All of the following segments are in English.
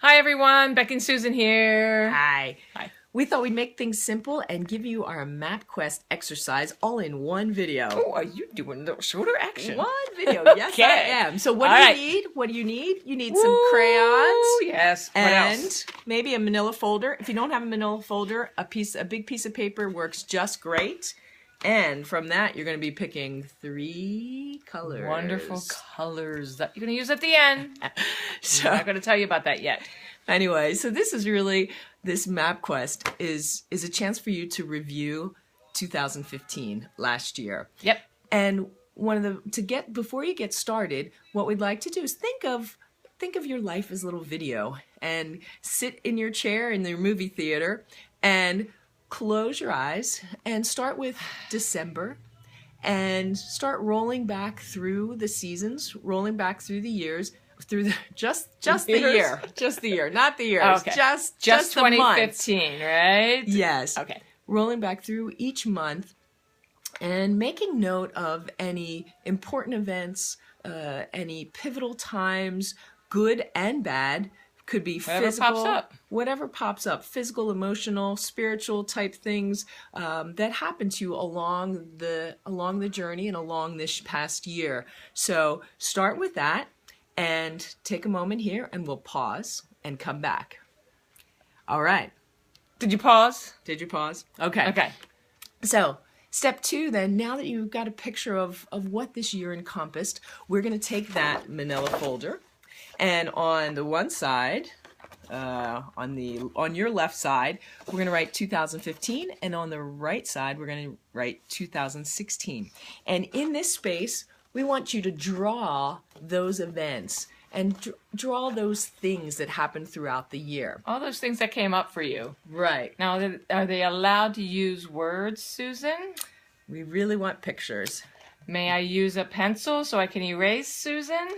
Hi everyone, Becky and Susan here. Hi. Hi. We thought we'd make things simple and give you our map quest exercise all in one video. Oh, are you doing a little shorter action? One video, yes I am. So what All do you right. need? What do you need? You need some crayons. Yes. What And else? maybe a manila folder. If you don't have a manila folder, a big piece of paper works just great. And from that, you're going to be picking 3 colors. Wonderful colors that you're going to use at the end. So, I'm not going to tell you about that yet. anyway, so this map quest is a chance for you to review 2015, last year. Yep. And before you get started, what we'd like to do is think of your life as a little video and sit in your chair in your movie theater and close your eyes and start with December and start rolling back through the seasons, rolling back through the years, through the just the year, just the year, not the years, Okay. just 2015, right? Yes. Okay. Rolling back through each month and making note of any important events, any pivotal times, good and bad. Could be Whatever physical, pops up. whatever pops up, physical, emotional, spiritual type things that happen to you along the journey and along this past year. So start with that and take a moment here and we'll pause and come back. All right. Did you pause? Did you pause? Okay. Okay. So step 2 then, now that you've got a picture of what this year encompassed, we're going to take that manila folder. And on the one side, on your left side, we're going to write 2015, and on the right side, we're going to write 2016. And in this space, we want you to draw those events and draw those things that happened throughout the year. All those things that came up for you. Right. Now, are they allowed to use words, Susan? We really want pictures. May I use a pencil so I can erase, Susan?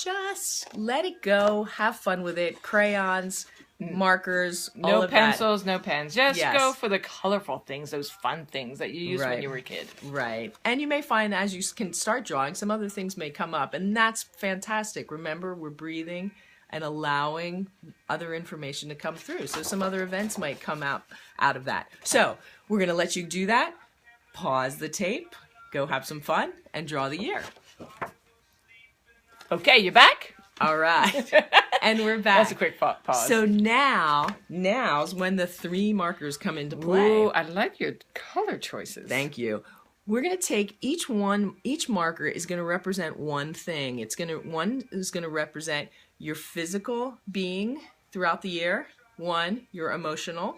Just let it go. Have fun with it. Crayons, markers, all No of pencils, no pens. Just Yes. go for the colorful things, those fun things that you used when Right. you were a kid. that. Right. And you may find as you can start drawing, some other things may come up. And that's fantastic. Remember, we're breathing and allowing other information to come through. So some other events might come out of that. So we're going to let you do that. Pause the tape. Go have some fun and draw the year. Okay, you back? All right. And we're back. That's a quick pause. So now's when the 3 markers come into play. Ooh, I like your color choices. Thank you. We're going to take each marker is going to represent one thing. One is going to represent your physical being throughout the year, one your emotional,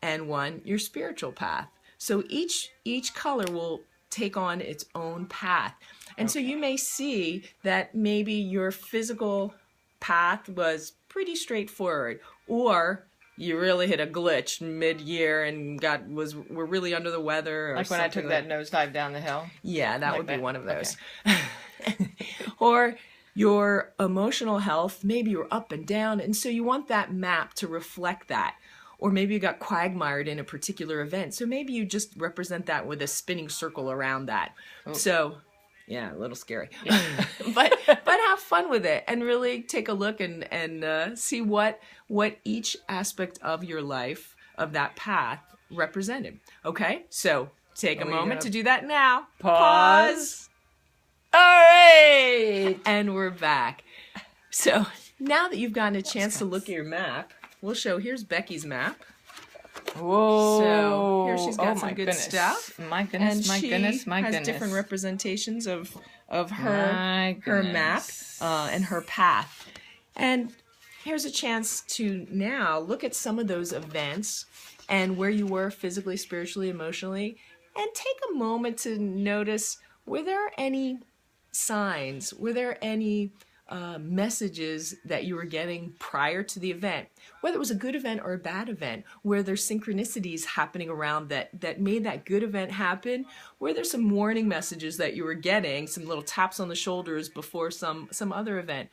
and one your spiritual path. So each color will take on its own path. And so you may see that maybe your physical path was pretty straightforward, or you really hit a glitch mid-year and were really under the weather. Or Like when I took that nosedive down the hill? Yeah, that Like would be that. one of those. Okay. Or your emotional health, maybe you're up and down, and so you want that map to reflect that. Or maybe you got quagmired in a particular event, so maybe you just represent that with a spinning circle around that. Oh. So, yeah, a little scary. Yeah. but have fun with it and really take a look and see what each aspect of your life, of that path, represented. Okay? So take a moment to do that now. Pause. All right. And we're back. So now that you've gotten a chance to look at your map, we'll show, here's Becky's map. Whoa. So here she's got some my good goodness. stuff. My goodness, And my she goodness, my has goodness. different representations of My her map goodness. and her path. And here's a chance to now look at some of those events and where you were physically, spiritually, emotionally, and take a moment to notice, were there any signs? Were there any messages that you were getting prior to the event, whether it was a good event or a bad event, where there's synchronicities happening around that made that good event happen, where there's some warning messages that you were getting, some little taps on the shoulders before some other event.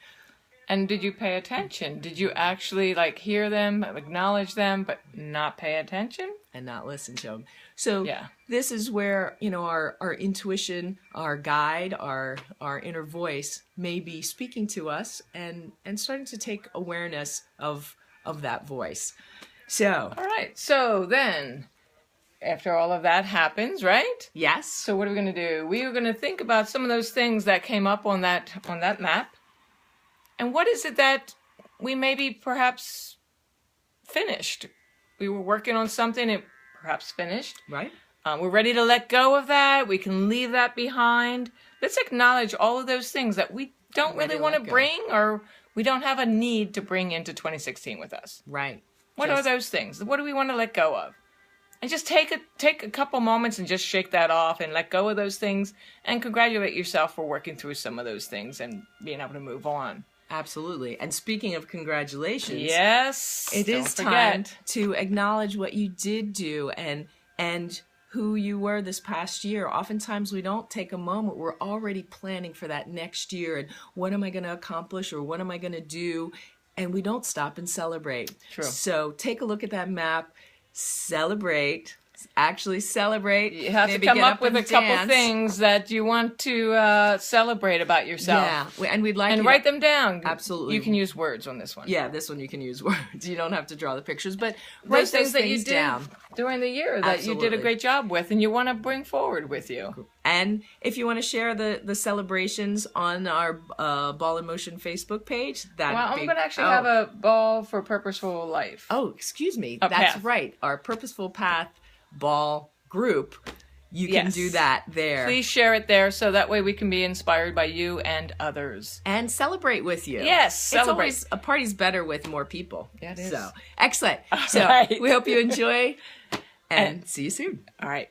And did you pay attention? Did you actually like hear them, acknowledge them, but not pay attention? and not listen to them. So Yeah. this is where, our intuition, our guide, our inner voice may be speaking to us and starting to take awareness of that voice. So, All right. So then, after all of that happens, right? yes. So what are we going to do? We are going to think about some of those things that came up on that map. And what is it that we maybe perhaps finished? We were working on something, it perhaps finished. Right. We're ready to let go of that. We can leave that behind. Let's acknowledge all of those things that we don't really want to bring, or we don't have a need to bring into 2016 with us. Right. What are those things? What do we want to let go of? And just take a couple moments and just shake that off and let go of those things and congratulate yourself for working through some of those things and being able to move on. Absolutely. And speaking of congratulations, yes, it is time to acknowledge what you did do and who you were this past year. Oftentimes we don't take a moment. We're already planning for that next year and what am I going to accomplish or what am I going to do? And we don't stop and celebrate. True. So take a look at that map, celebrate. Actually celebrate. You have to come up with a couple things that you want to celebrate about yourself. Yeah, and we'd like and write them down. Absolutely. You can use words on this one. Yeah, this one you can use words. You don't have to draw the pictures, but write those things that you did down during the year that you did a great job with and you want to bring forward with you. And if you want to share the celebrations on our Ball in Motion Facebook page, I'm going to actually have a ball for Purposeful Life. Oh, excuse me. A That's path. right. Our Purposeful Path Ball group. You can do that there. Please share it there so that way we can be inspired by you and others. And celebrate with you. Yes, celebrate. It's always, a party's better with more people. Yeah, it is. So, excellent. All So, right. we hope you enjoy and see you soon. All right.